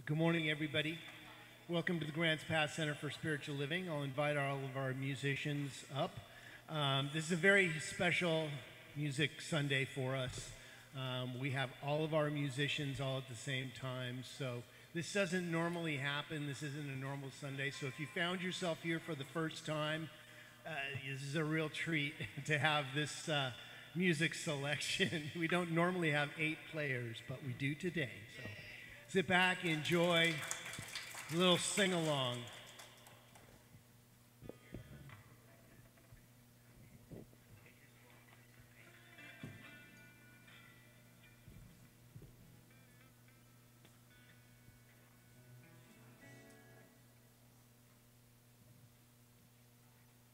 Good morning, everybody. Welcome to the Grants Pass Center for Spiritual Living. I'll invite all of our musicians up. This is a very special music Sunday for us. We have all of our musicians all at the same time, so this doesn't normally happen. This isn't a normal Sunday, so if you found yourself here for the first time, this is a real treat to have this music selection. We don't normally have 8 players, but we do today. So sit back, enjoy a little sing-along.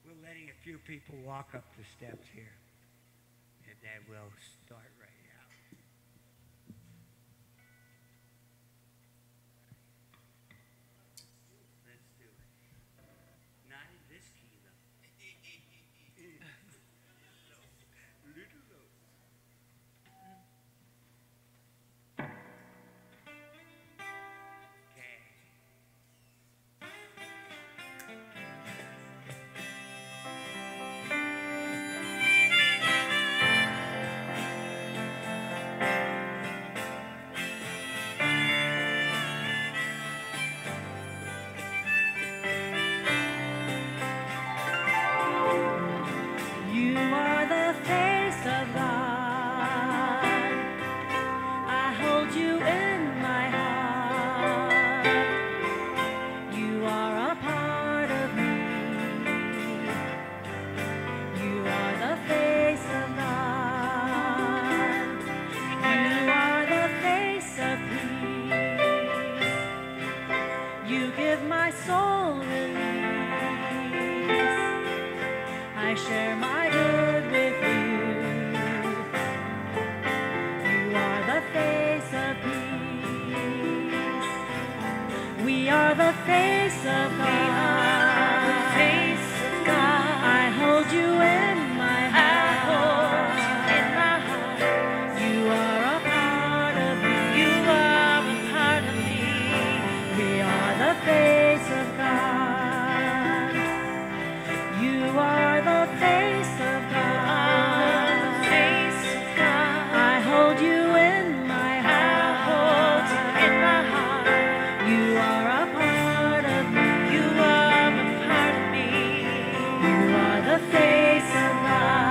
We're letting a few people walk up the steps here, and then we'll start right now. Let's do it. Not in this key, though. Little low. Okay. You are the face of God. I hold you in my heart. You are a part of me. You are the face of God. You are the face of peace. You give my soul release. I share my good with you. You are the face of peace. We are the face of God. I hold you in my heart. You are a part of me. You are a part of me. We are the face of God. You are the face of God. I hold you in my heart. You are a part of me. You are a part of me. You are the face of God.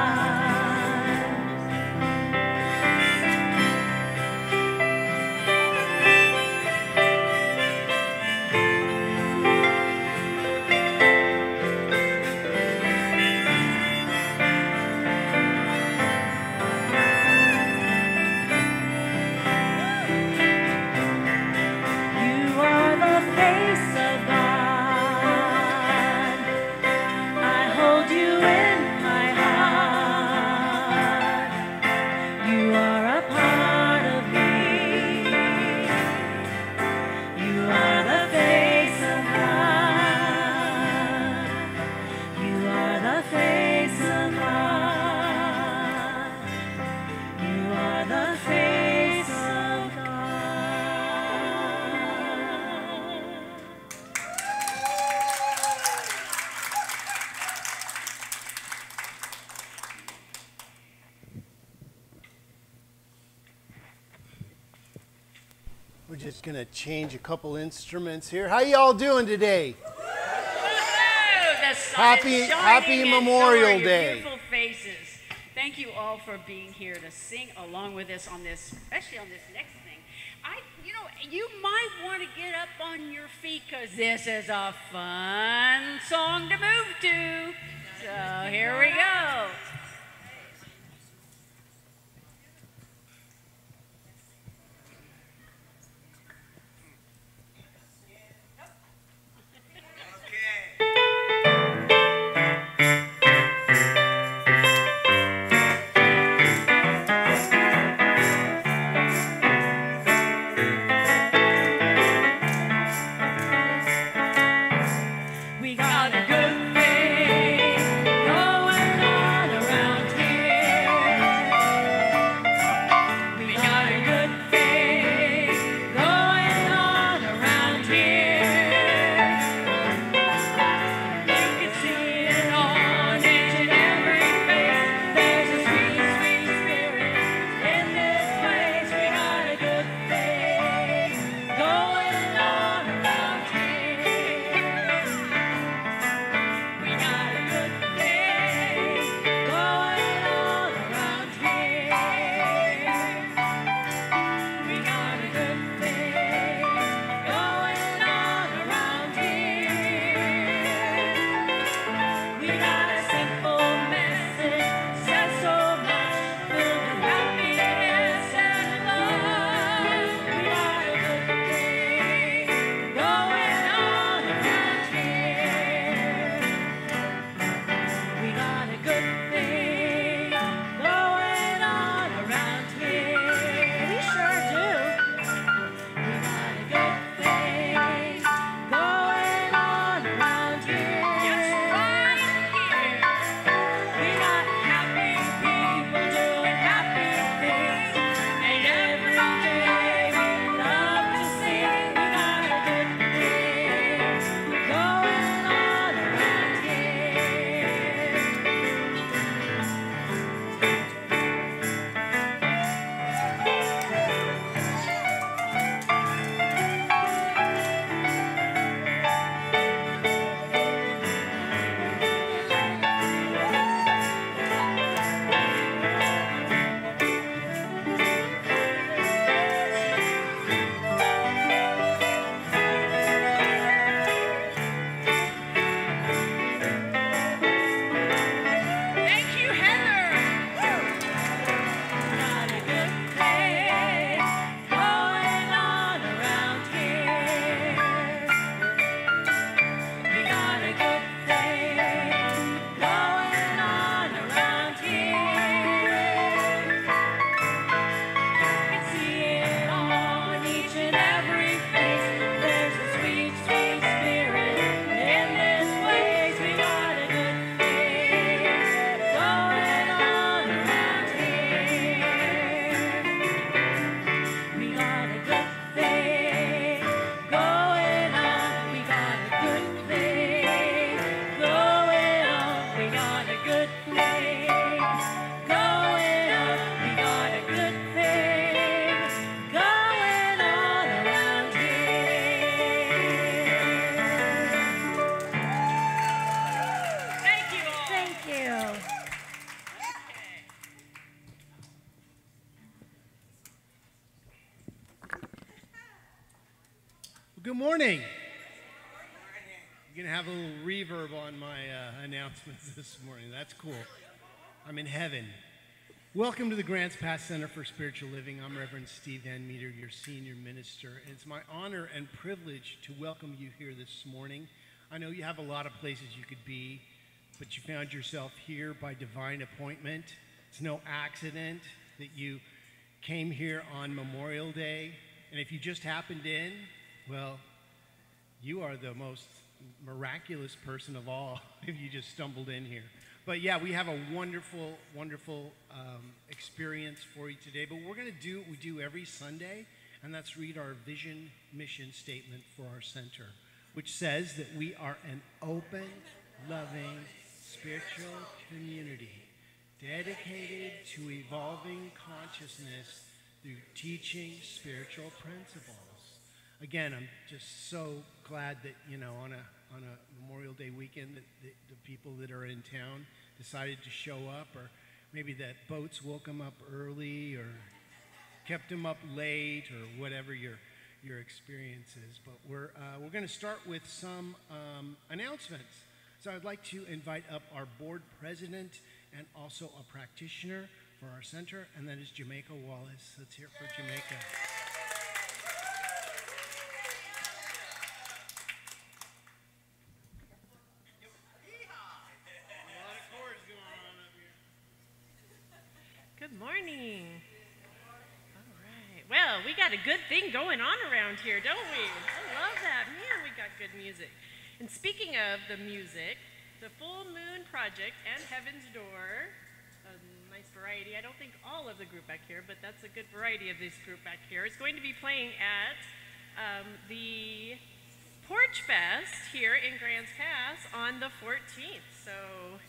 You are the face of God. I hold you in my heart. You are a part of me. You are the face of God. You are the face of God. You are the face of God. We're just going to change a couple instruments here. How y'all doing today? The sun Happy- is shining happy and Memorial so are your Day. Beautiful faces. Thank you all for being here to sing along with us on this, especially on this next thing. You might want to get up on your feet because this is a fun song to move to. So here we go. We got a good thing going on around Good morning. You're going to have a little reverb on my announcements this morning. That's cool. I'm in heaven. Welcome to the Grants Pass Center for Spiritual Living. I'm Reverend Steve Van Meter, your senior minister. And it's my honor and privilege to welcome you here this morning. I know you have a lot of places you could be, but you found yourself here by divine appointment. It's no accident that you came here on Memorial Day. And if you just happened in, well, you are the most miraculous person of all if you just stumbled in here. But yeah, we have a wonderful, wonderful experience for you today. But we're going to do what we do every Sunday, and that's read our vision mission statement for our center, which says that we are an open, loving, spiritual community dedicated to evolving consciousness through teaching spiritual principles. Again, I'm just so glad that, on a Memorial Day weekend, that the people that are in town decided to show up, or maybe that boats woke them up early or kept them up late, or whatever your experience is. But we're going to start with some announcements. So I'd like to invite up our board president and also a practitioner for our center, and that is Jamaica Wallace. Let's hear it for Jamaica. Good morning. All right. Well, we got a good thing going on around here, don't we? I love that. Man, we got good music. And speaking of the music, the Full Moon Project and Heaven's Door, a nice variety. I don't think all of the group back here, but that's a good variety of this group back here. It's going to be playing at the Porch Fest here in Grants Pass on the 14th. So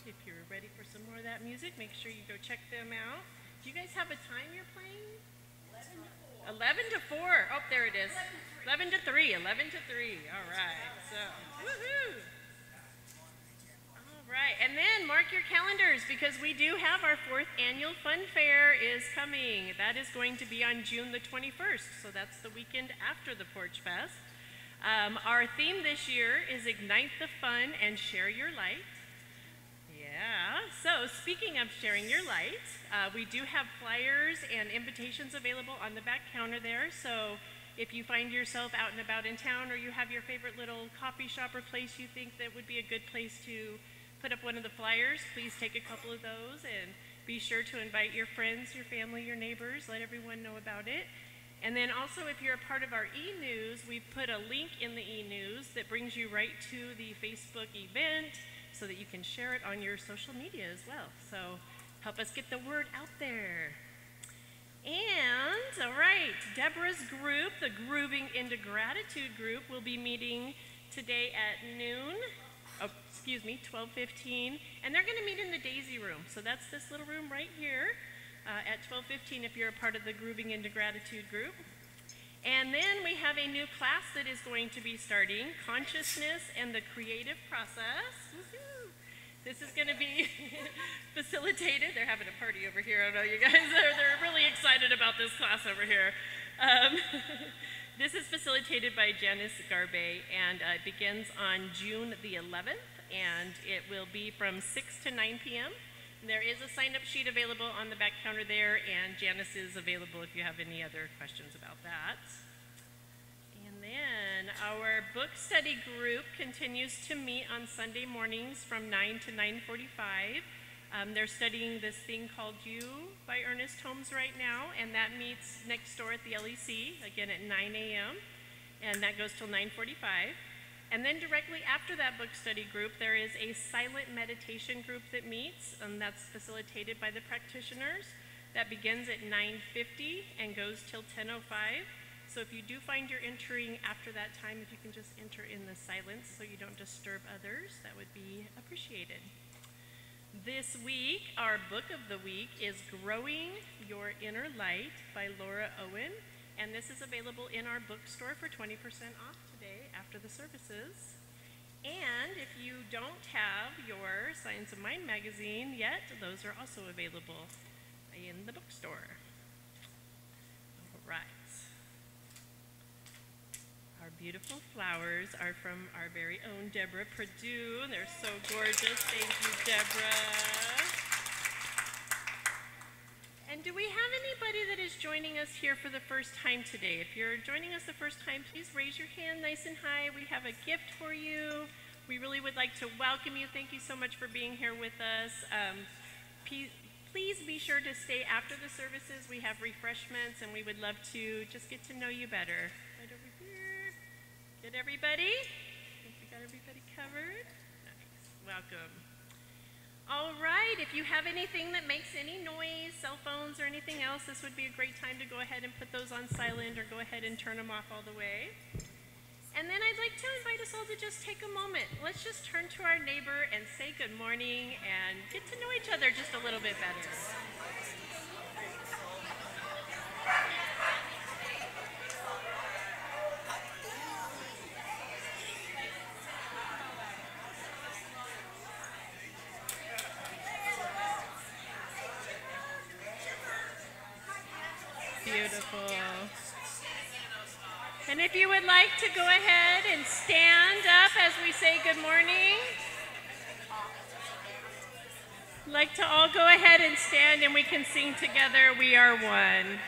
if you're ready for some more of that music, make sure you go check them out. Do you guys have a time you're playing? 11 to 4. Oh, there it is. 11 to 3. 11 to 3. All right. So, woohoo. All right. And then mark your calendars because we do have our 4th annual fun fair is coming. That is going to be on June the 21st. So that's the weekend after the Porch Fest. Our theme this year is Ignite the Fun and Share Your Light. Yeah, so speaking of sharing your light, we do have flyers and invitations available on the back counter there. So if you find yourself out and about in town, or you have your favorite little coffee shop or place you think that would be a good place to put up one of the flyers, please take a couple of those and be sure to invite your friends, your family, your neighbors, let everyone know about it. And then also, if you're a part of our e-news, we've put a link in the e-news that brings you right to the Facebook event, so that you can share it on your social media as well. So help us get the word out there. And, all right, Deborah's group, the Grooving into Gratitude group, will be meeting today at noon, 12:15, and they're going to meet in the Daisy Room. So that's this little room right here at 12:15 if you're a part of the Grooving into Gratitude group. And then we have a new class that is going to be starting, Consciousness and the Creative Process. Woo-hoo. This is going to be facilitated. They're having a party over here. I know you guys they're really excited about this class over here. This is facilitated by Janice Garbe, and it begins on June the 11th, and it will be from 6 to 9 p.m. There is a sign-up sheet available on the back counter there, and Janice is available if you have any other questions about that. And then our book study group continues to meet on Sunday mornings from 9 to 9:45. They're studying this thing called You by Ernest Holmes right now, and that meets next door at the LEC, again at 9 a.m., and that goes till 9:45. And then directly after that book study group, there is a silent meditation group that meets, and that's facilitated by the practitioners. That begins at 9:50 and goes till 10:05. So if you do find you're entering after that time, if you can just enter in the silence so you don't disturb others, that would be appreciated. This week, our book of the week is Growing Your Inner Light by Laura Owen, and this is available in our bookstore for 20% off today after the services. And if you don't have your Science of Mind magazine yet, those are also available in the bookstore. All right. Our beautiful flowers are from our very own Deborah Perdue. They're so gorgeous. Thank you, Deborah. And do we have anybody that is joining us here for the first time today? If you're joining us the first time, please raise your hand nice and high. We have a gift for you. We really would like to welcome you. Thank you so much for being here with us. Please be sure to stay after the services. We have refreshments, and we would love to just get to know you better. Right over here. Get everybody? I think we got everybody covered. Nice. Welcome. All right, if you have anything that makes any noise, cell phones or anything else, this would be a great time to go ahead and put those on silent or go ahead and turn them off all the way. And then I'd like to invite us all to just take a moment. Let's just turn to our neighbor and say good morning and get to know each other just a little bit better. Beautiful. And if you would like to go ahead and stand up as we say good morning. I'd like to all go ahead and stand and we can sing together, We Are One.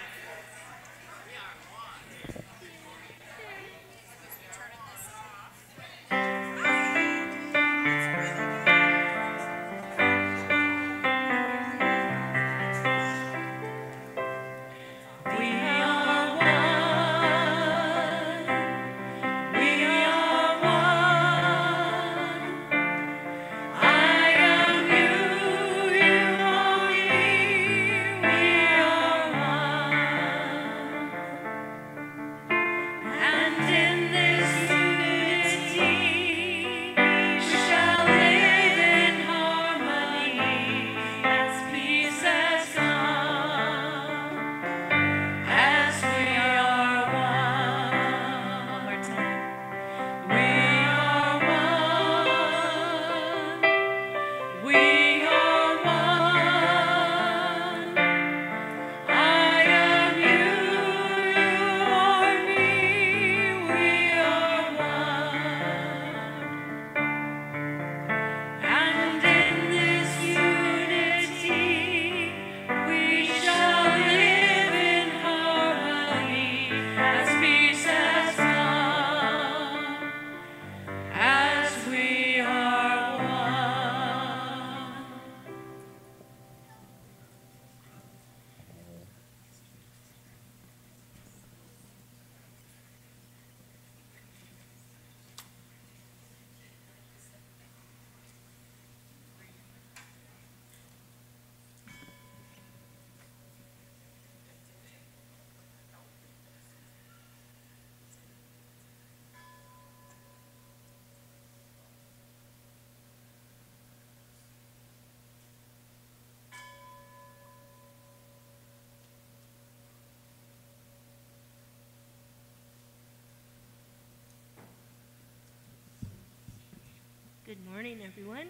Good morning, everyone.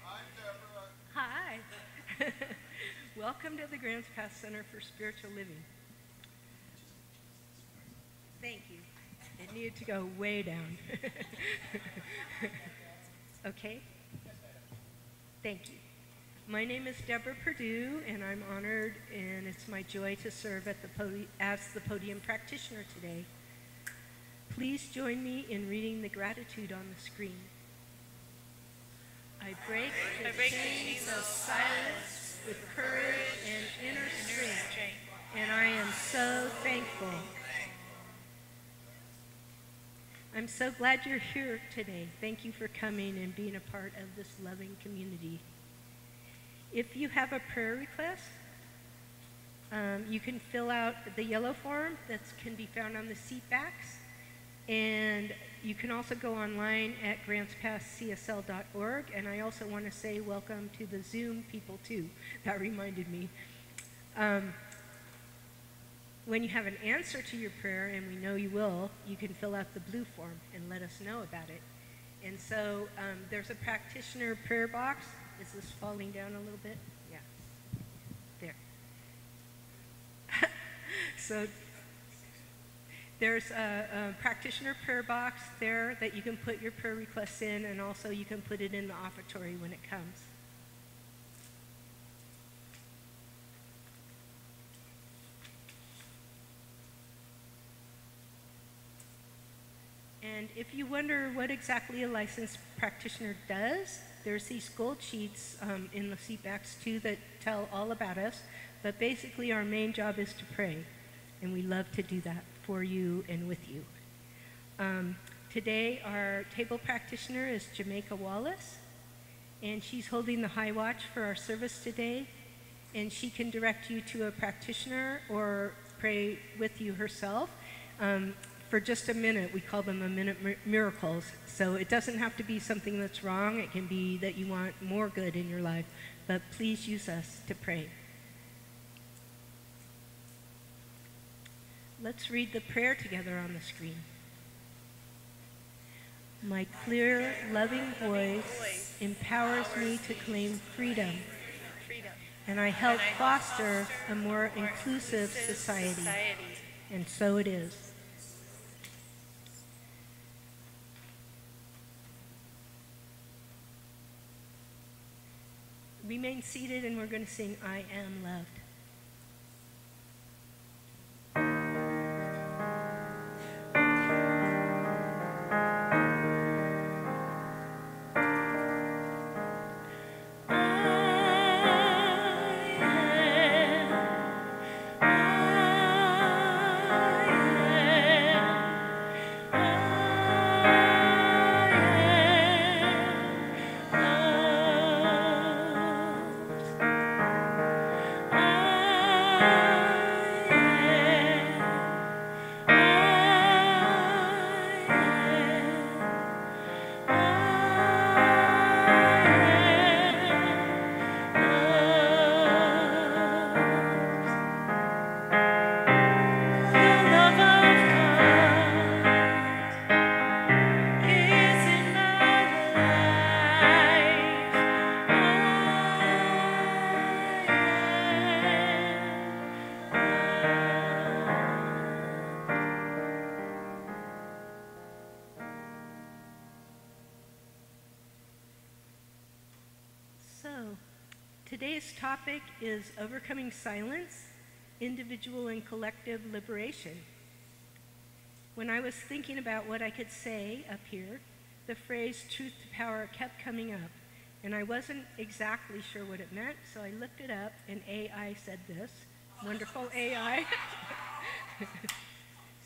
Hi, Deborah. Hi. Welcome to the Grants Pass Center for Spiritual Living. Thank you. It needed to go way down. Okay? Thank you. My name is Deborah Perdue, and I'm honored, and it's my joy to serve at as the podium practitioner today. Please join me in reading the gratitude on the screen. I break the chains of silence with courage and inner strength, and I am so thankful. I'm so glad you're here today. Thank you for coming and being a part of this loving community. If you have a prayer request, you can fill out the yellow form that can be found on the seat backs. And you can also go online at grantspasscsl.org. And I also want to say welcome to the Zoom people, too. That reminded me. When you have an answer to your prayer, and we know you will, you can fill out the blue form and let us know about it. And so there's a practitioner prayer box. Is this falling down a little bit? Yeah. There. So There's a practitioner prayer box there that you can put your prayer requests in, and also you can put it in the offertory when it comes. And if you wonder what exactly a licensed practitioner does, there's these gold sheets in the seat backs too that tell all about us. But basically our main job is to pray, and we love to do that for you and with you. Today our table practitioner is Jamaica Wallace, and she's holding the high watch for our service today, and she can direct you to a practitioner or pray with you herself. For just a minute, we call them a minute miracles. So it doesn't have to be something that's wrong. It can be that you want more good in your life. But please use us to pray. Let's read the prayer together on the screen. My clear, loving voice empowers me to claim freedom, and I help foster a more inclusive society. And so it is. Remain seated, and we're going to sing I Am Loved. Today's topic is overcoming silence, individual and collective liberation. When I was thinking about what I could say up here, the phrase truth to power kept coming up, and I wasn't exactly sure what it meant, so I looked it up, and AI said this. Wonderful AI.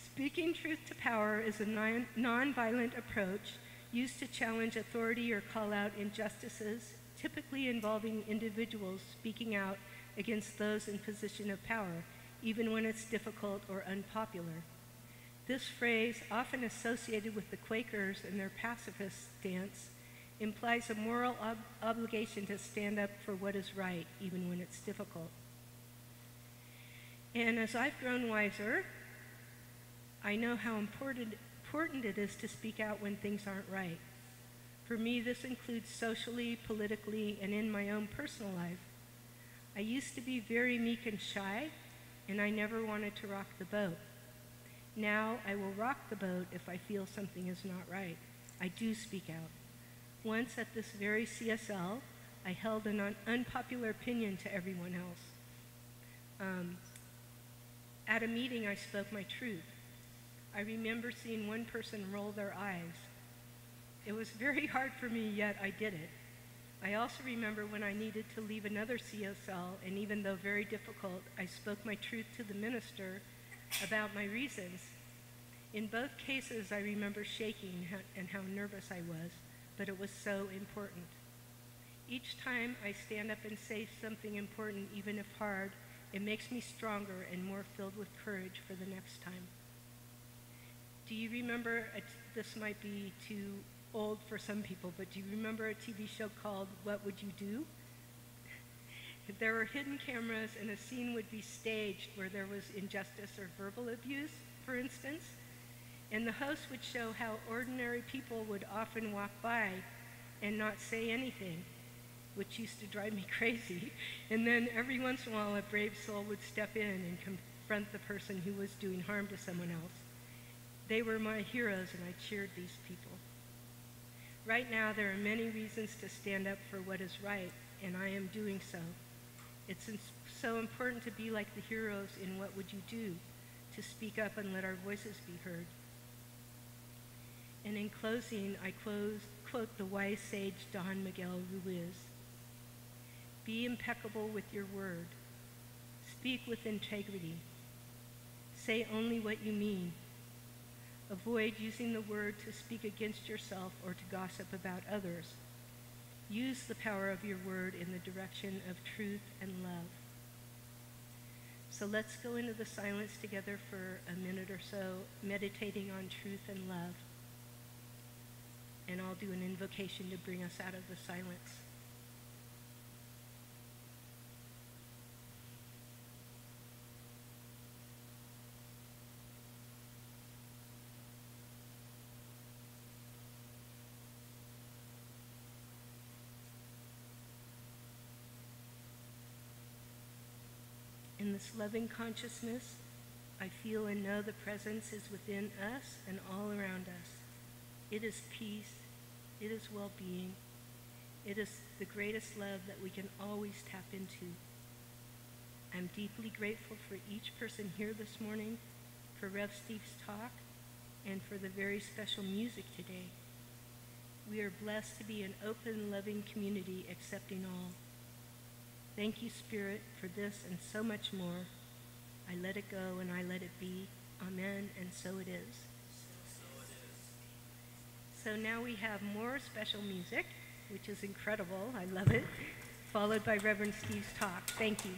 Speaking truth to power is a non-violent approach used to challenge authority or call out injustices, typically involving individuals speaking out against those in position of power, even when it's difficult or unpopular. This phrase, often associated with the Quakers and their pacifist stance, implies a moral obligation to stand up for what is right, even when it's difficult. And as I've grown wiser, I know how important it is to speak out when things aren't right. For me, this includes socially, politically, and in my own personal life. I used to be very meek and shy, and I never wanted to rock the boat. Now I will rock the boat if I feel something is not right. I do speak out. Once at this very CSL, I held an unpopular opinion to everyone else. At a meeting, I spoke my truth. I remember seeing one person roll their eyes. It was very hard for me, yet I did it. I also remember when I needed to leave another CSL, and even though very difficult, I spoke my truth to the minister about my reasons. In both cases, I remember shaking and how nervous I was, but it was so important. Each time I stand up and say something important, even if hard, it makes me stronger and more filled with courage for the next time. Do you remember, this might be too old for some people, but do you remember a TV show called What Would You Do? There were hidden cameras and a scene would be staged where there was injustice or verbal abuse, for instance, and the host would show how ordinary people would often walk by and not say anything, which used to drive me crazy, and then every once in a while a brave soul would step in and confront the person who was doing harm to someone else. They were my heroes, and I cheered these people. Right now, there are many reasons to stand up for what is right, and I am doing so. It's so important to be like the heroes in What Would You Do, to speak up and let our voices be heard. And in closing, I quote the wise sage Don Miguel Ruiz. Be impeccable with your word. Speak with integrity. Say only what you mean. Avoid using the word to speak against yourself or to gossip about others. Use the power of your word in the direction of truth and love. So let's go into the silence together for a minute or so, meditating on truth and love. And I'll do an invocation to bring us out of the silence. In this loving consciousness, I feel and know the presence is within us and all around us. It is peace. It is well-being. It is the greatest love that we can always tap into. I'm deeply grateful for each person here this morning, for Rev Steve's talk, and for the very special music today. We are blessed to be an open, loving community accepting all. Thank you, Spirit, for this and so much more. I let it go and I let it be. Amen, and so it is. So now we have more special music, which is incredible. I love it. Followed by Reverend Steve's talk. Thank you.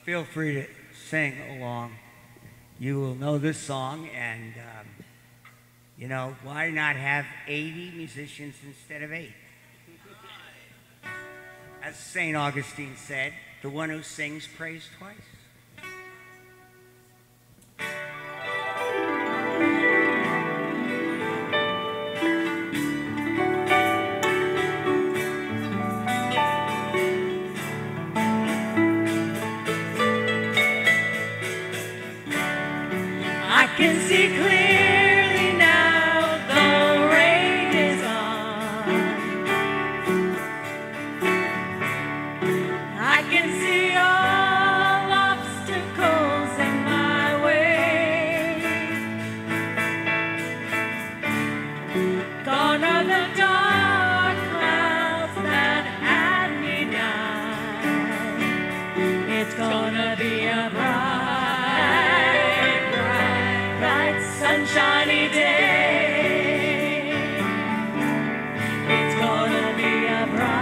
Feel free to sing along. You will know this song, and why not have 80 musicians instead of 8? As St. Augustine said, the one who sings prays twice. I can see clearly now, the rain is on. I can see all obstacles in my way. Gone are the dark clouds that had me down. It's gonna be a bright, sunshiny day. It's gonna be a bright,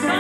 sunshiny day.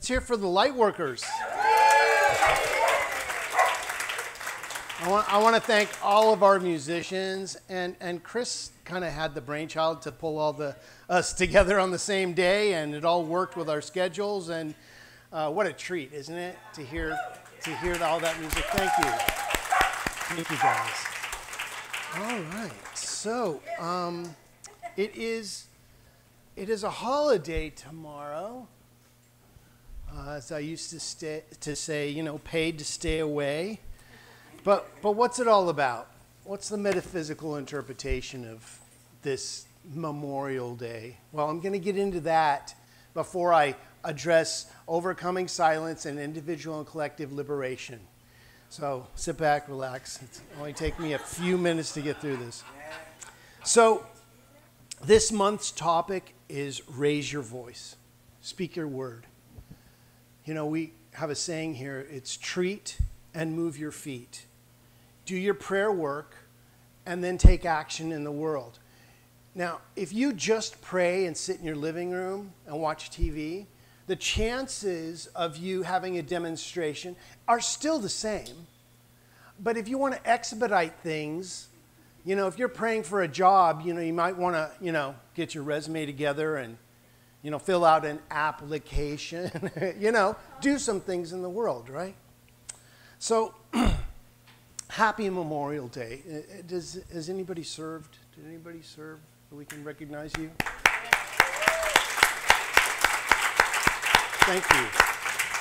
Let's hear for the light workers. I want to thank all of our musicians, and Chris kind of had the brainchild to pull us together on the same day, and it all worked with our schedules, and what a treat, isn't it, to hear all that music. Thank you guys. All right, so it is a holiday tomorrow. As I used to say, you know, paid to stay away. But what's it all about? What's the metaphysical interpretation of this Memorial Day? Well, I'm going to get into that before I address overcoming silence and individual and collective liberation. So sit back, relax. It's only take me a few minutes to get through this. So this month's topic is raise your voice. Speak your word. You know, we have a saying here, it's treat and move your feet. Do your prayer work and then take action in the world. Now, if you just pray and sit in your living room and watch TV, the chances of you having a demonstration are still the same. But if you want to expedite things, you know, if you're praying for a job, you know, you might want to, you know, get your resume together and, you know, fill out an application, you know, do some things in the world, right? So, happy Memorial Day. Has anybody served? Did anybody serve that we can recognize you? Thank you.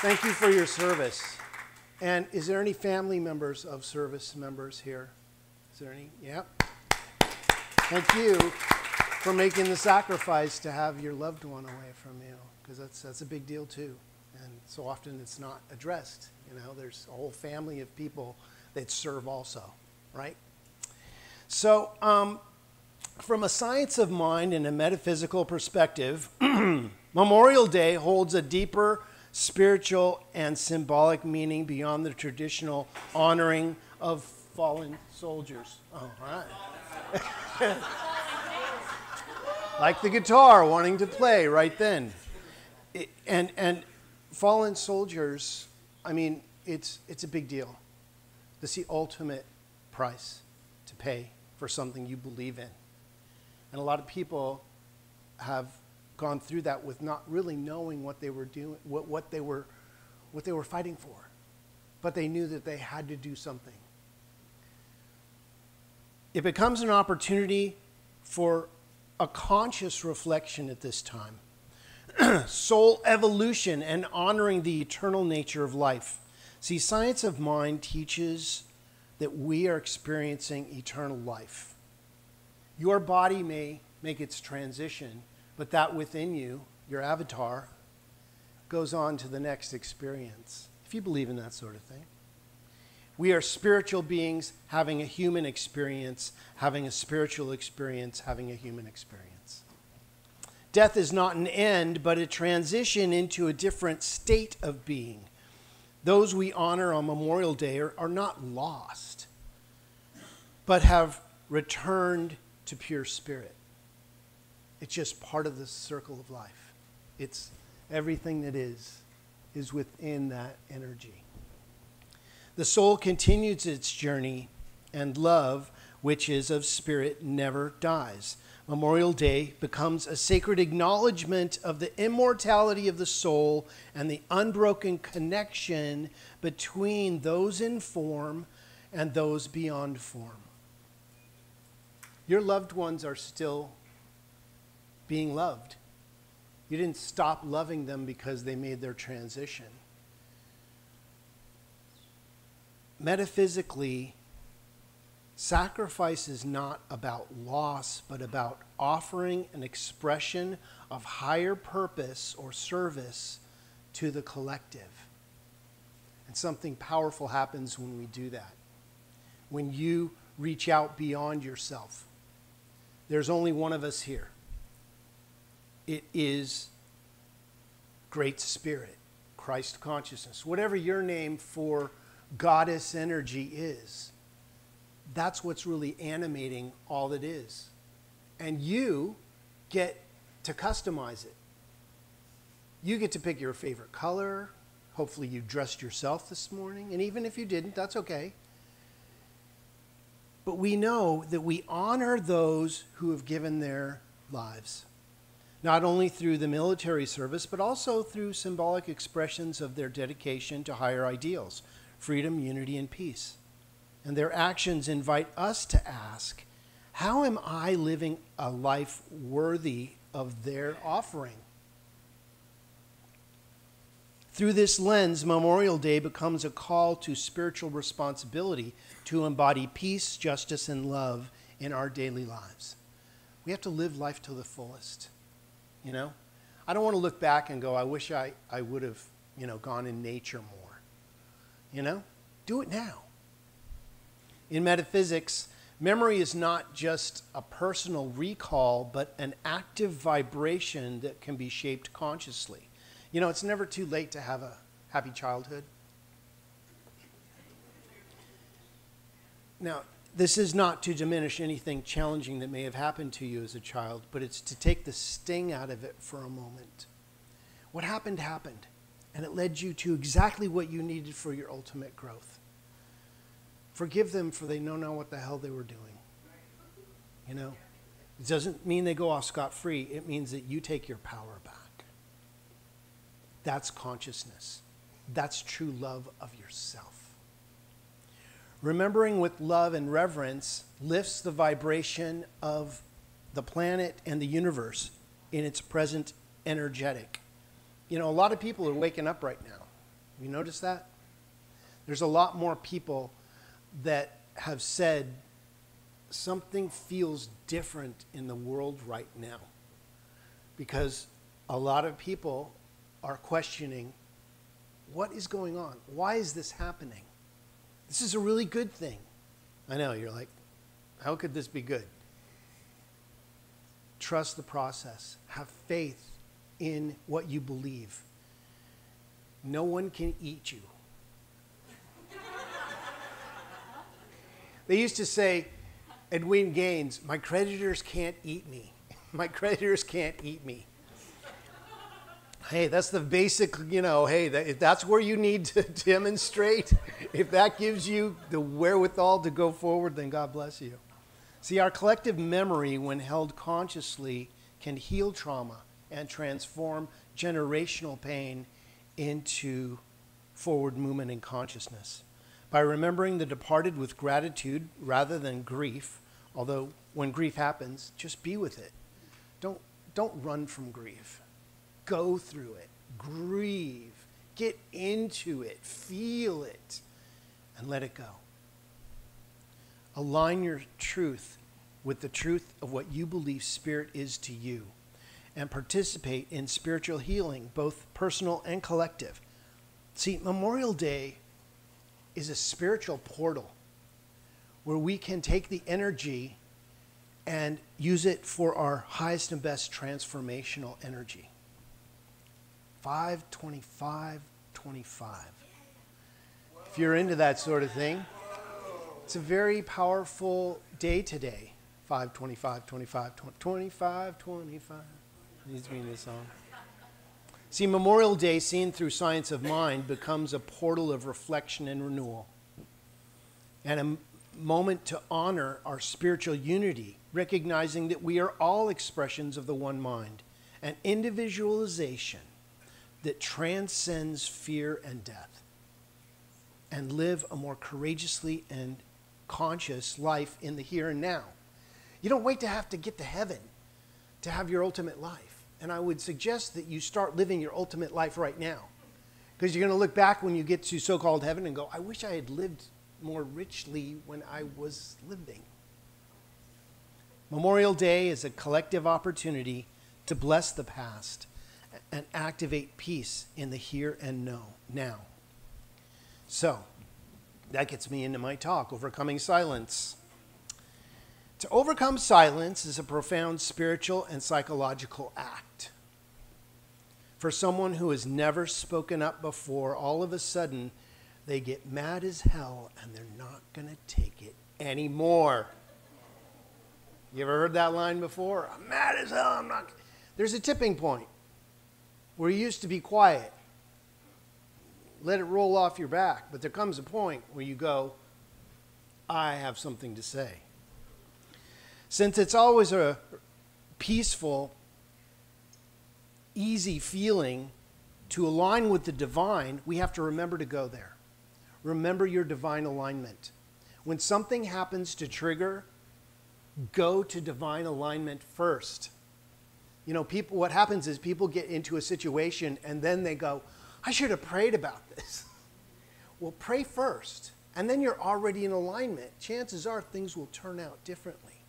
Thank you for your service. And is there any family members of service members here? Is there any? Yep. Thank you for making the sacrifice to have your loved one away from you, because that's a big deal too. And so often it's not addressed. You know, there's a whole family of people that serve also, right? So from a science of mind and a metaphysical perspective, Memorial Day holds a deeper spiritual and symbolic meaning beyond the traditional honoring of fallen soldiers. Oh, all right. Like the guitar wanting to play right then. And fallen soldiers, I mean, it's a big deal. It's the ultimate price to pay for something you believe in. And a lot of people have gone through that with not really knowing what they were doing, what they were fighting for. But they knew that they had to do something. It becomes an opportunity for a conscious reflection at this time. Soul evolution and honoring the eternal nature of life. See, science of mind teaches that we are experiencing eternal life. Your body may make its transition, but that within you, your avatar, goes on to the next experience, if you believe in that sort of thing. We are spiritual beings having a human experience, having a spiritual experience, having a human experience. Death is not an end, but a transition into a different state of being. Those we honor on Memorial Day are not lost, but have returned to pure spirit. It's just part of the circle of life. It's everything that is within that energy. The soul continues its journey, and love, which is of spirit, never dies. Memorial Day becomes a sacred acknowledgement of the immortality of the soul and the unbroken connection between those in form and those beyond form. Your loved ones are still being loved. You didn't stop loving them because they made their transition. Metaphysically, sacrifice is not about loss, but about offering an expression of higher purpose or service to the collective. And something powerful happens when we do that. When you reach out beyond yourself. There's only one of us here. It is Great Spirit, Christ consciousness, whatever your name for goddess energy is. That's what's really animating all that is. And you get to customize it. You get to pick your favorite color. Hopefully you dressed yourself this morning. And even if you didn't, that's okay. But we know that we honor those who have given their lives, not only through the military service, but also through symbolic expressions of their dedication to higher ideals, freedom, unity, and peace. And their actions invite us to ask, how am I living a life worthy of their offering? Through this lens, Memorial Day becomes a call to spiritual responsibility to embody peace, justice, and love in our daily lives. We have to live life to the fullest, you know? I don't want to look back and go, I wish I would have, gone in nature more. You know? Do it now. In metaphysics, memory is not just a personal recall, but an active vibration that can be shaped consciously. You know, it's never too late to have a happy childhood. Now, this is not to diminish anything challenging that may have happened to you as a child, but it's to take the sting out of it for a moment. What happened, happened, and it led you to exactly what you needed for your ultimate growth. Forgive them, for they know not what the hell they were doing. You know? It doesn't mean they go off scot-free. It means that you take your power back. That's consciousness. That's true love of yourself. Remembering with love and reverence lifts the vibration of the planet and the universe in its present energetic. You know, a lot of people are waking up right now. You notice that? There's a lot more people that have said something feels different in the world right now, because a lot of people are questioning, what is going on? Why is this happening? This is a really good thing. I know, you're like, how could this be good? Trust the process. Have faith in what you believe. No one can eat you. They used to say, Edwin Gaines, my creditors can't eat me. My creditors can't eat me. Hey, that's the basic, if that's where you need to demonstrate, if that gives you the wherewithal to go forward, then God bless you. See, our collective memory, when held consciously, can heal trauma and transform generational pain into forward movement in consciousness. By remembering the departed with gratitude rather than grief, although when grief happens, just be with it. Don't run from grief. Go through it, grieve, get into it, feel it, and let it go. Align your truth with the truth of what you believe Spirit is to you, and participate in spiritual healing, both personal and collective. See, Memorial Day is a spiritual portal where we can take the energy and use it for our highest and best transformational energy. 5-25-25. If you're into that sort of thing, it's a very powerful day today. 5-25-25, 25-25. Needs to be in this song. See, Memorial Day, seen through Science of Mind, becomes a portal of reflection and renewal, and a moment to honor our spiritual unity, recognizing that we are all expressions of the one mind, an individualization that transcends fear and death, and live a more courageously and conscious life in the here and now. You don't wait to have to get to heaven to have your ultimate life. And I would suggest that you start living your ultimate life right now, because you're going to look back when you get to so-called heaven and go, I wish I had lived more richly when I was living. Memorial Day is a collective opportunity to bless the past and activate peace in the here and now. So, that gets me into my talk, Overcoming Silence. To overcome silence is a profound spiritual and psychological act. For someone who has never spoken up before, all of a sudden, they get mad as hell and they're not going to take it anymore. You ever heard that line before? I'm mad as hell, I'm not. There's a tipping point. where you used to be quiet. Let it roll off your back. But there comes a point where you go, I have something to say. Since it's always a peaceful, easy feeling to align with the divine, we have to remember to go there. Remember your divine alignment. When something happens to trigger, go to divine alignment first. You know, people, what happens is people get into a situation and then they go, I should have prayed about this. Well, pray first, and then you're already in alignment. Chances are things will turn out differently.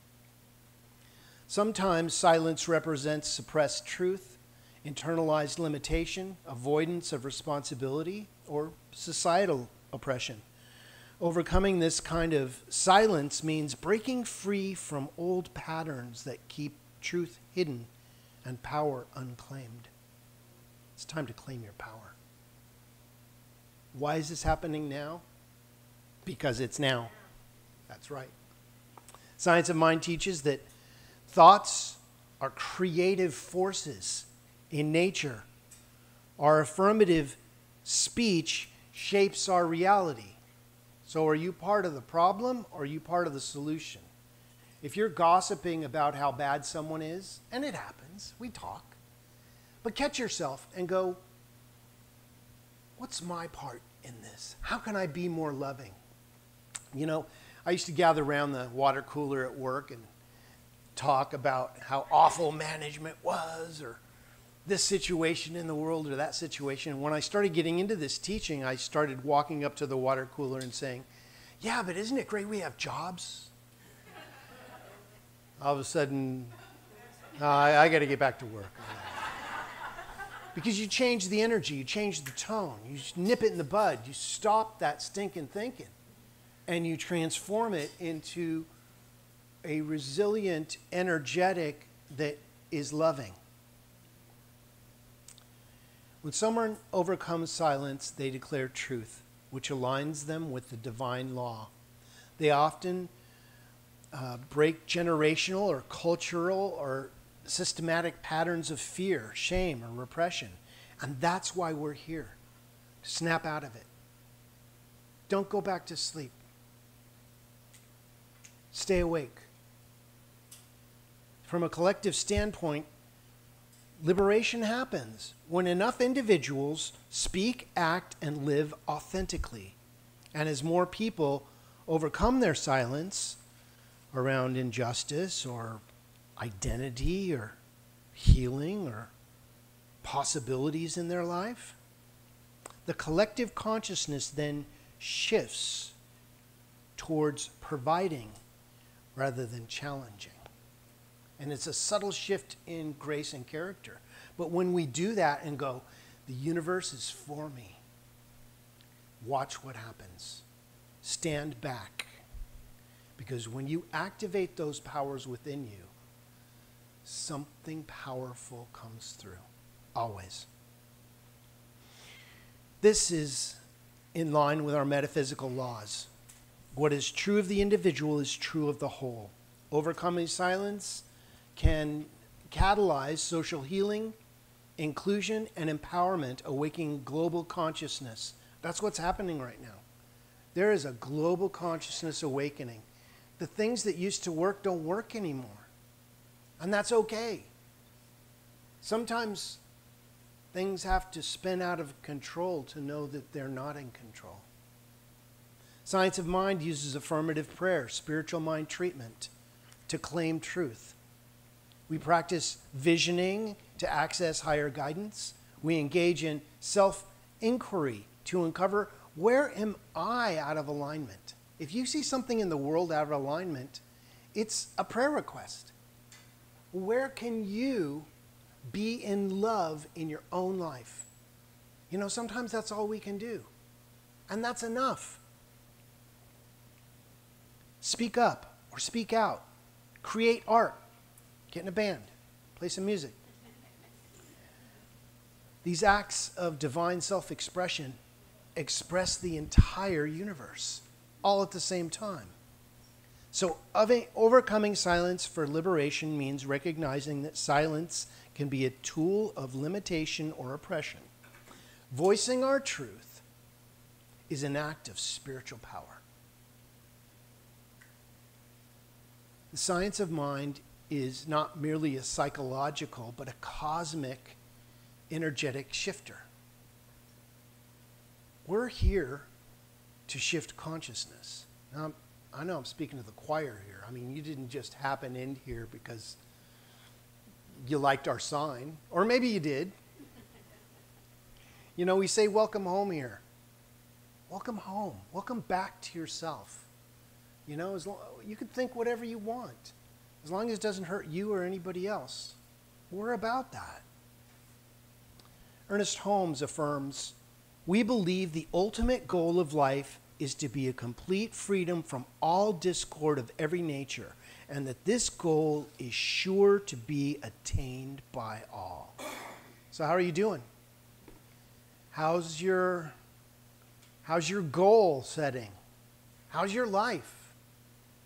Sometimes silence represents suppressed truth, internalized limitation, avoidance of responsibility, or societal oppression. Overcoming this kind of silence means breaking free from old patterns that keep truth hidden and power unclaimed. It's time to claim your power. Why is this happening now? Because it's now. That's right. Science of Mind teaches that thoughts are creative forces in nature. Our affirmative speech shapes our reality. So are you part of the problem or are you part of the solution? If you're gossiping about how bad someone is, and it happens, we talk, but catch yourself and go, what's my part in this? How can I be more loving? You know, I used to gather around the water cooler at work and talk about how awful management was, or this situation in the world, or that situation. When I started getting into this teaching, I started walking up to the water cooler and saying, yeah, but isn't it great we have jobs? All of a sudden, I got to get back to work. Because you change the energy, you change the tone, you nip it in the bud, you stop that stinking thinking, and you transform it into a resilient, energetic that is loving. When someone overcomes silence, they declare truth, which aligns them with the divine law. They often break generational or cultural or systematic patterns of fear, shame, or repression. And that's why we're here, to snap out of it. Don't go back to sleep. Stay awake. From a collective standpoint, liberation happens when enough individuals speak, act, and live authentically. And as more people overcome their silence around injustice or identity or healing or possibilities in their life, the collective consciousness then shifts towards providing rather than challenging. And it's a subtle shift in grace and character. But when we do that and go, the universe is for me, watch what happens. Stand back. Because when you activate those powers within you, something powerful comes through. Always. This is in line with our metaphysical laws. What is true of the individual is true of the whole. Overcoming silence can catalyze social healing, inclusion, and empowerment, awakening global consciousness. That's what's happening right now. There is a global consciousness awakening. The things that used to work don't work anymore. And that's okay. Sometimes things have to spin out of control to know that they're not in control. Science of Mind uses affirmative prayer, spiritual mind treatment, to claim truth. We practice visioning to access higher guidance. We engage in self-inquiry to uncover, where am I out of alignment? If you see something in the world out of alignment, it's a prayer request. Where can you be in love in your own life? You know, sometimes that's all we can do. And that's enough. Speak up or speak out. Create art. Get in a band. Play some music. These acts of divine self-expression express the entire universe, all at the same time. So overcoming silence for liberation means recognizing that silence can be a tool of limitation or oppression. Voicing our truth is an act of spiritual power. The science of mind is not merely a psychological, but a cosmic, energetic shifter. We're here to shift consciousness. Now, I know I'm speaking to the choir here. I mean, you didn't just happen in here because you liked our sign, or maybe you did. You know, we say, welcome home here. Welcome home. Welcome back to yourself. You know, you can think whatever you want, as long as it doesn't hurt you or anybody else. We're about that. Ernest Holmes affirms, we believe the ultimate goal of life is to be a complete freedom from all discord of every nature, and that this goal is sure to be attained by all. So how are you doing? How's your goal setting? How's your life?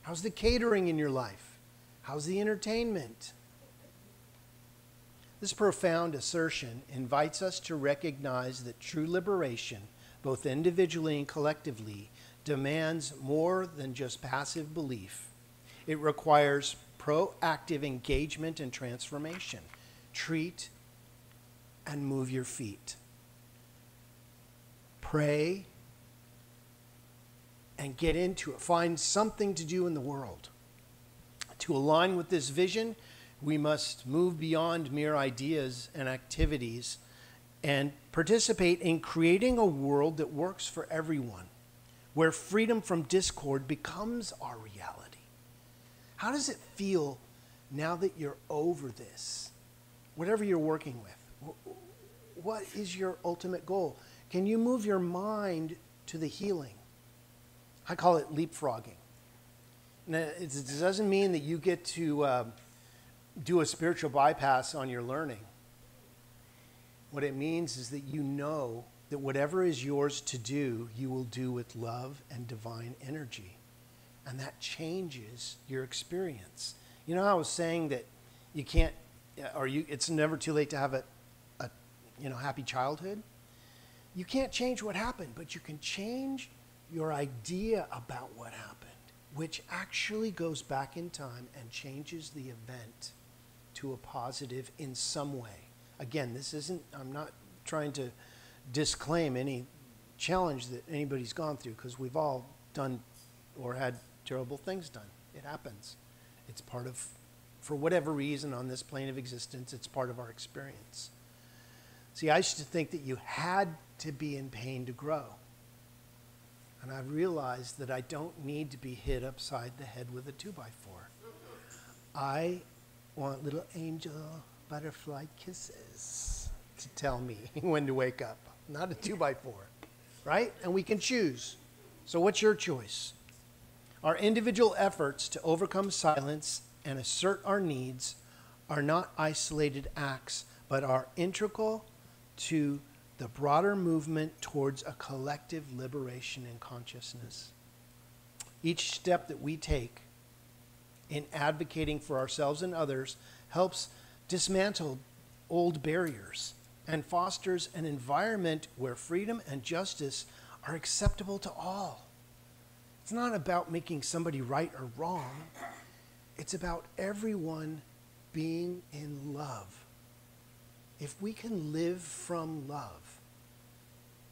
How's the catering in your life? How's the entertainment? This profound assertion invites us to recognize that true liberation, both individually and collectively, demands more than just passive belief. It requires proactive engagement and transformation. Treat and move your feet. Pray and get into it. Find something to do in the world. To align with this vision, we must move beyond mere ideas and activities and participate in creating a world that works for everyone, where freedom from discord becomes our reality. How does it feel now that you're over this? Whatever you're working with, what is your ultimate goal? Can you move your mind to the healing? I call it leapfrogging. Now, it doesn't mean that you get to do a spiritual bypass on your learning. What it means is that you know that whatever is yours to do, you will do with love and divine energy. And that changes your experience. You know, I was saying that you can't, it's never too late to have a happy childhood. You can't change what happened, but you can change your idea about what happened, which actually goes back in time and changes the event to a positive in some way. Again, I'm not trying to disclaim any challenge that anybody's gone through, because we've all done or had terrible things done. It happens. It's part of, for whatever reason on this plane of existence, it's part of our experience. See, I used to think that you had to be in pain to grow. And I've realized that I don't need to be hit upside the head with a 2x4. I want little angel butterfly kisses to tell me when to wake up, not a 2x4, right? And we can choose. So what's your choice? Our individual efforts to overcome silence and assert our needs are not isolated acts, but are integral to the broader movement towards a collective liberation in consciousness. Each step that we take in advocating for ourselves and others helps dismantle old barriers and fosters an environment where freedom and justice are acceptable to all. It's not about making somebody right or wrong. It's about everyone being in love. If we can live from love,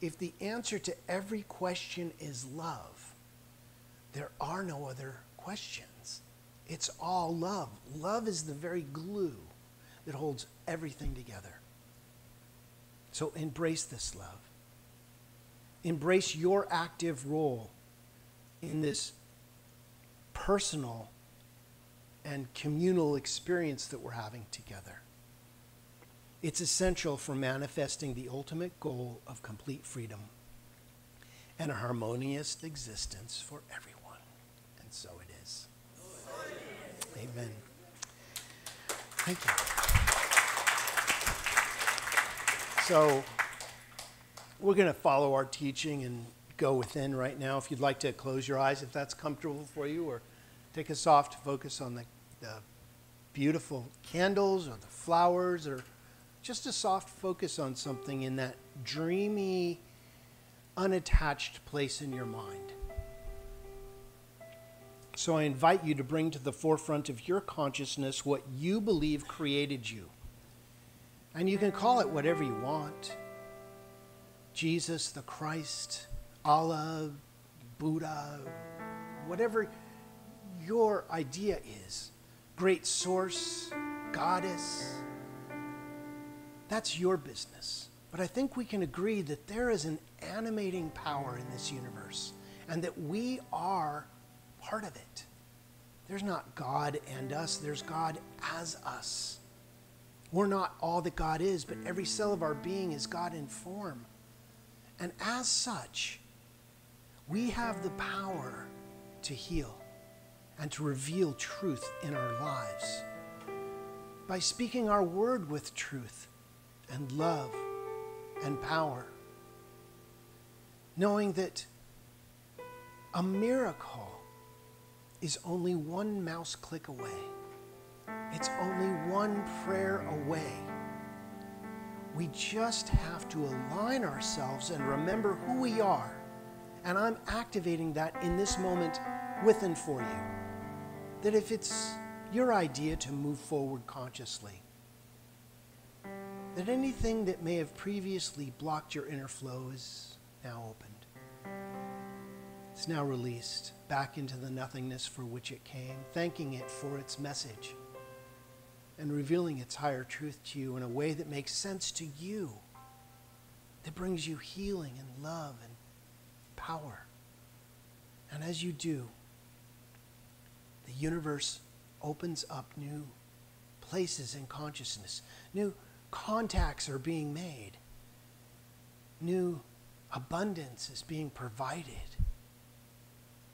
if the answer to every question is love, there are no other questions. It's all love. Love is the very glue that holds everything together. So embrace this love. Embrace your active role in this personal and communal experience that we're having together. It's essential for manifesting the ultimate goal of complete freedom and a harmonious existence for everyone. And so it is. Amen. Thank you. So we're going to follow our teaching and go within right now. If you'd like to close your eyes, if that's comfortable for you, or Take a soft focus on the beautiful candles or the flowers, or just a soft focus on something in that dreamy, unattached place in your mind. So I invite you to bring to the forefront of your consciousness what you believe created you. And you can call it whatever you want. Jesus, the Christ, Allah, Buddha, whatever your idea is. Great source, goddess. That's your business. But I think we can agree that there is an animating power in this universe and that we are part of it. There's not God and us, there's God as us. We're not all that God is, but every cell of our being is God in form. And as such, we have the power to heal and to reveal truth in our lives by speaking our word with truth and love and power, knowing that a miracle is only one mouse click away. It's only one prayer away. We just have to align ourselves and remember who we are. And I'm activating that in this moment with and for you. That if it's your idea to move forward consciously, that anything that may have previously blocked your inner flow is now opened. It's now released back into the nothingness for which it came, thanking it for its message and revealing its higher truth to you in a way that makes sense to you, that brings you healing and love and power. And as you do, the universe opens up new places in consciousness. New contacts are being made. New abundance is being provided.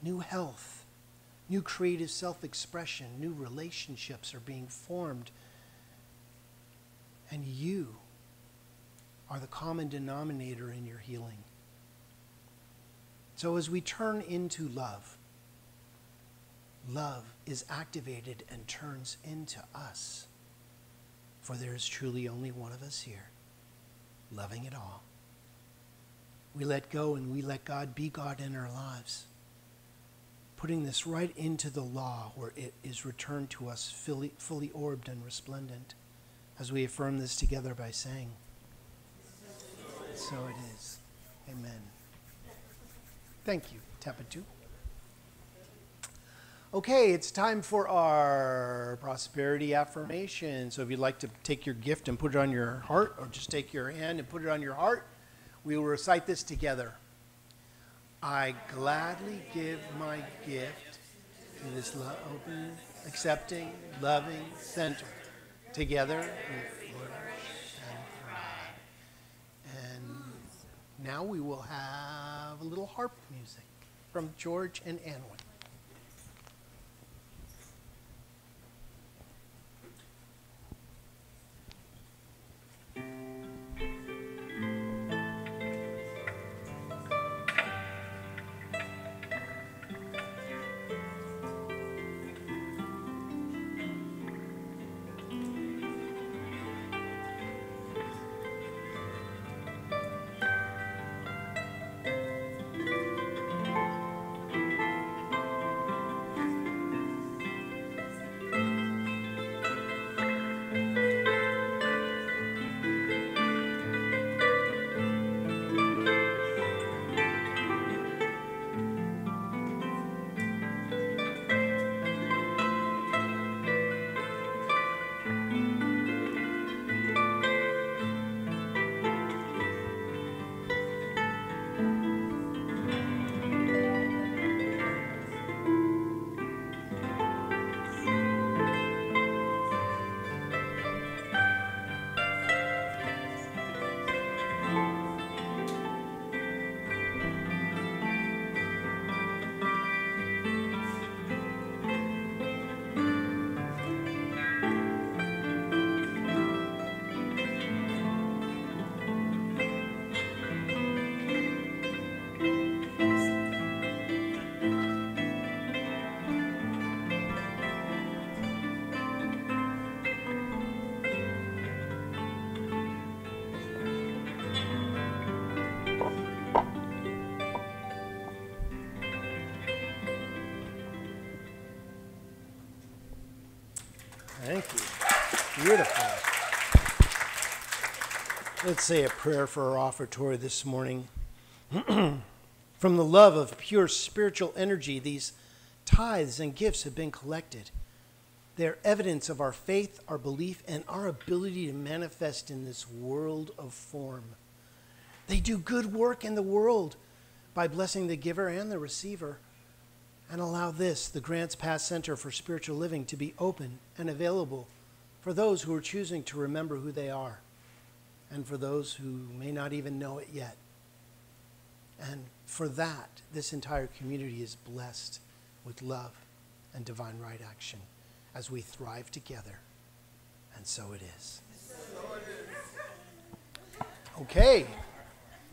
New health, new creative self-expression, new relationships are being formed. And you are the common denominator in your healing. So as we turn into love, love is activated and turns into us. For there is truly only one of us here, loving it all. We let go and we let God be God in our lives, putting this right into the law where it is returned to us fully orbed and resplendent, as we affirm this together by saying, so it is. Amen. Thank you, Tapatu. Okay, it's time for our prosperity affirmation. So if you'd like to take your gift and put it on your heart, or just take your hand and put it on your heart, we will recite this together. I gladly give my gift to this open, accepting, loving center. Together we flourish and thrive. And now we will have a little harp music from George and Anwin. Thank you. Beautiful. Let's say a prayer for our offertory this morning. From the love of pure spiritual energy, these tithes and gifts have been collected. They're evidence of our faith, our belief, and our ability to manifest in this world of form. They do good work in the world by blessing the giver and the receiver, and allow this, the Grants Pass Center for Spiritual Living, to be open and available for those who are choosing to remember who they are, and for those who may not even know it yet. And for that, this entire community is blessed with love and divine right action as we thrive together. And so it is. Okay,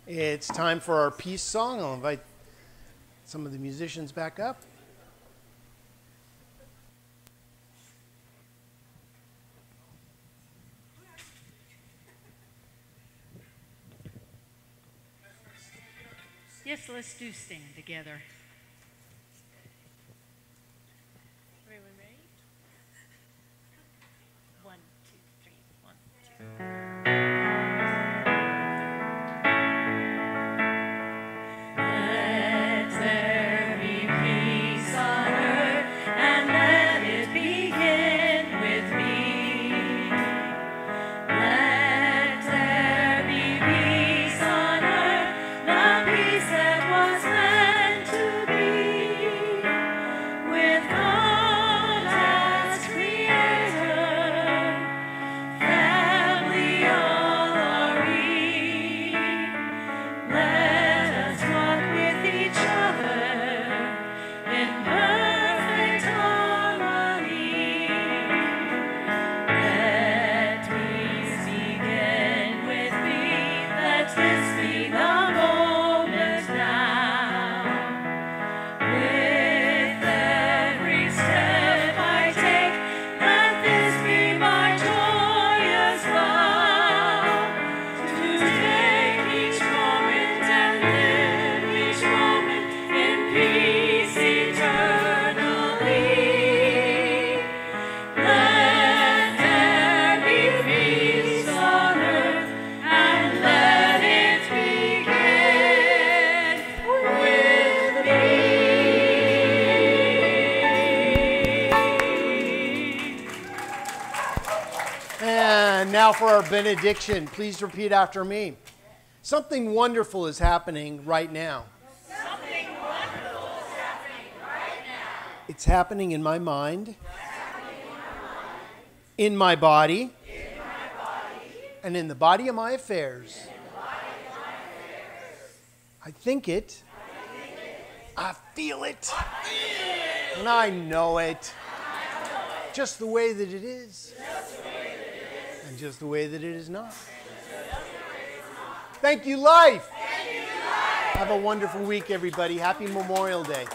it's time for our peace song. I'll invite some of the musicians back up. Yes, let's do stand together. Are we ready? 1, 2, 3, 1, 2. Now for our benediction, please repeat after me. Something wonderful is happening right now. Something wonderful is happening right now. It's happening in my mind, in my body, and in the body of my affairs. I think it, I feel it, and I know it, just the way that it is. And just the way that it is not. Thank you, life. Have a wonderful week, everybody. Happy Memorial Day.